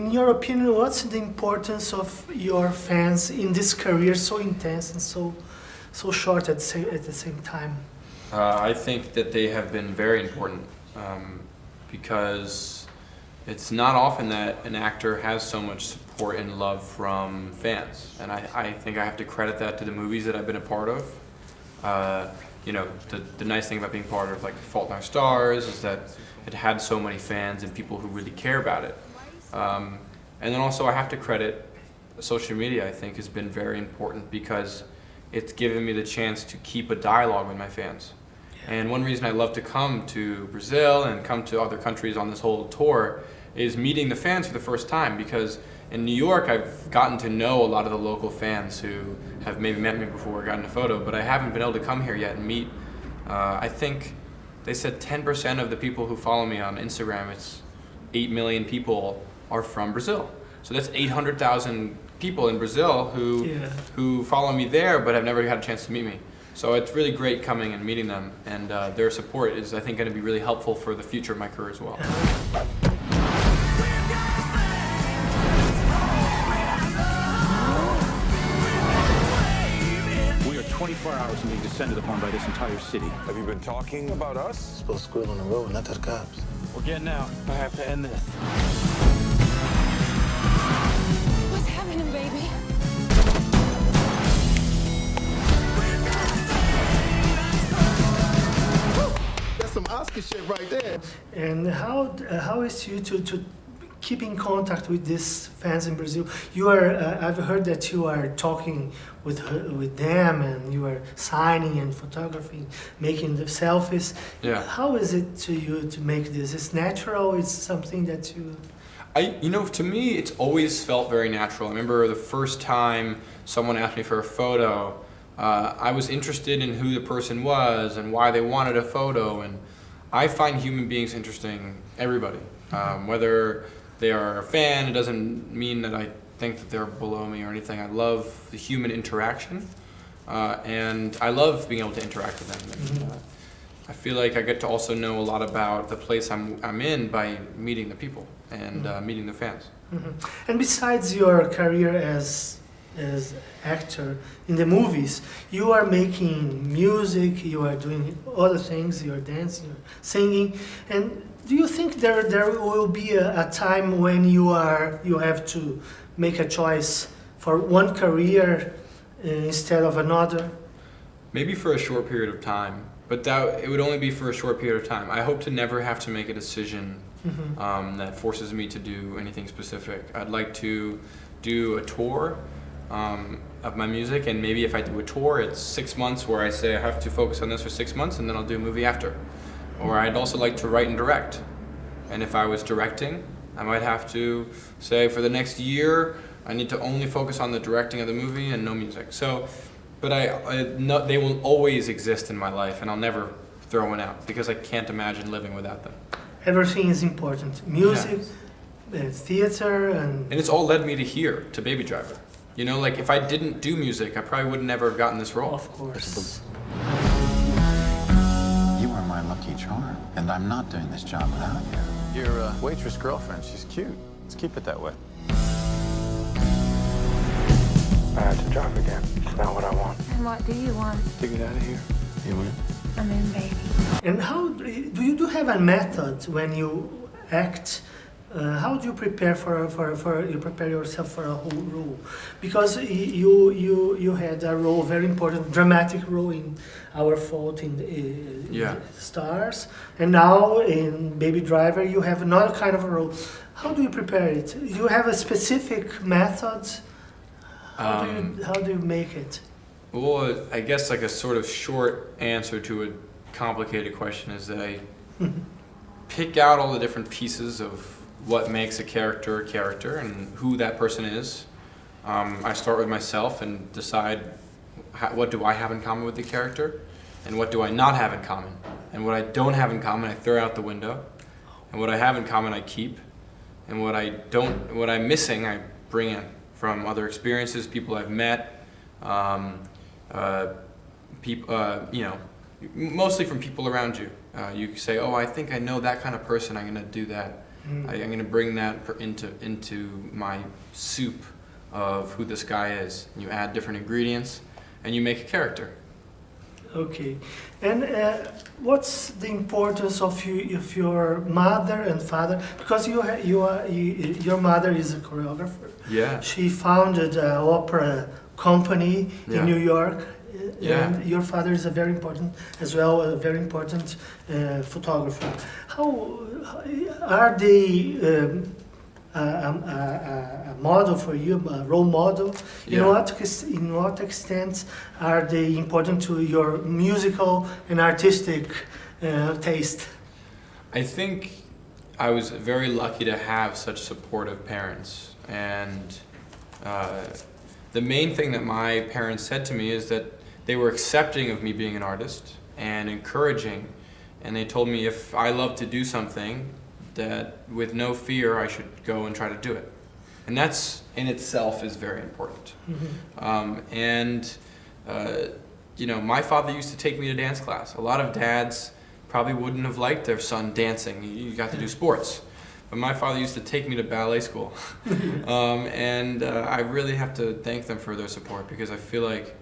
in your opinion, what's the importance of your fans in this career so intense and so short at the same time? I think that they have been very important because it's not often that an actor has so much support and love from fans, and I think I have to credit that to the movies that I've been a part of. You know, the nice thing about being part of like Fault in Our Stars is that it had so many fans and people who really care about it. And then also I have to credit social media. I think has been very important because it's given me the chance to keep a dialogue with my fans. And one reason I love to come to Brazil and come to other countries on this whole tour is meeting the fans for the first time, because in New York I've gotten to know a lot of the local fans who have maybe met me before or gotten a photo, but I haven't been able to come here yet and meet, I think they said 10% of the people who follow me on Instagram, it's 8 million people, are from Brazil. So that's 800,000 people in Brazil who follow me there but have never had a chance to meet me. So it's really great coming and meeting them, and their support is, I think, going to be really helpful for the future of my career as well. We are 24 hours from being descended upon by this entire city. Have you been talking about us? Supposed to squeal on the road, not to the cops. We're getting out. I have to end this. What's happening, baby? Some Oscar shit right there. And how is you to keep in contact with these fans in Brazil? You are I've heard that you are talking with them, and you are signing and photographing, making the selfies. Yeah. How is it to you to make this? It's natural. It's something that you. You know, to me, it's always felt very natural. I remember the first time someone asked me for a photo. I was interested in who the person was and why they wanted a photo, and I find human beings interesting, everybody. Whether they are a fan, it doesn't mean that I think that they're below me or anything. I love the human interaction, and I love being able to interact with them. And, I feel like I get to also know a lot about the place I'm in by meeting the people and meeting the fans. And besides your career as actor in the movies, you are making music, you are doing other things, you are dancing, you're singing. And do you think there will be a time when you have to make a choice for one career instead of another? Maybe for a short period of time, but it would only be for a short period of time. I hope to never have to make a decision that forces me to do anything specific. I'd like to do a tour of my music, and maybe if I do a tour, it's 6 months where I say I have to focus on this for 6 months, and then I'll do a movie after. Or I'd also like to write and direct, and if I was directing, I might have to say for the next year I need to only focus on the directing of the movie and no music. So, but they will always exist in my life, and I'll never throw one out because I can't imagine living without them. Everything is important. Music, theater, and it's all led me to here, to Baby Driver. You know, like if I didn't do music, I probably would never have gotten this role. of course. You are my lucky charm, and I'm not doing this job without you. Your waitress girlfriend, she's cute. Let's keep it that way. I had to drive again. It's not what I want. And what do you want? To get out of here. You win. I'm in, baby. And how do you have a method when you act? How do you prepare you prepare yourself for a whole role? Because you had a role, very important, dramatic role in Our Fault in the Stars, and now in Baby Driver you have another kind of a role. How do you prepare it? Do you have a specific method? How do you make it? Well, I guess like a sort of short answer to a complicated question is that I pick out all the different pieces of what makes a character and who that person is. I start with myself and decide what do I have in common with the character and what do I not have in common. And what I don't have in common I throw out the window, and what I have in common I keep, and what I'm missing I bring in from other experiences, people I've met, you know, mostly from people around you. You say, oh, I think I know that kind of person, I'm gonna do that. I'm going to bring that into my soup of who this guy is. You add different ingredients, and you make a character. Okay, and what's the importance of your mother and father? Because your mother is a choreographer. Yeah. She founded an opera company Yeah. in New York, Yeah. and your father is a very important photographer. How are they a model for you, a role model? Yeah. In what extent are they important to your musical and artistic taste? I think I was very lucky to have such supportive parents, and the main thing that my parents said to me is that they were accepting of me being an artist and encouraging, and they told me if I loved to do something, that with no fear I should go and try to do it. And that's in itself is very important. My father used to take me to dance class. A lot of dads probably wouldn't have liked their son dancing. You got to do sports. But my father used to take me to ballet school. I really have to thank them for their support, because I feel like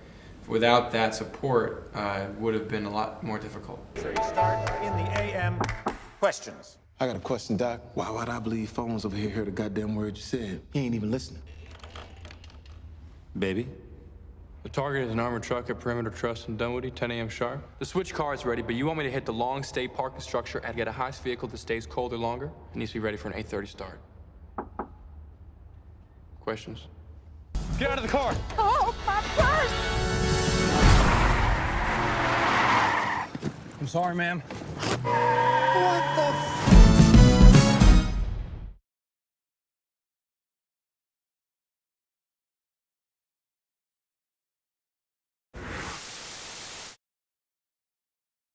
without that support, it would have been a lot more difficult. So you start in the AM. Questions. I got a question, Doc. Why'd I believe phones over here heard the goddamn word you said? He ain't even listening. Baby? The target is an armored truck at Perimeter Trust in Dunwoody, 10 a.m. sharp. The switch car is ready, but you want me to hit the long stay parking structure and get a heist vehicle that stays colder longer? It needs to be ready for an 8:30 start. Questions? Get out of the car! Oh, my purse! I'm sorry, ma'am. What the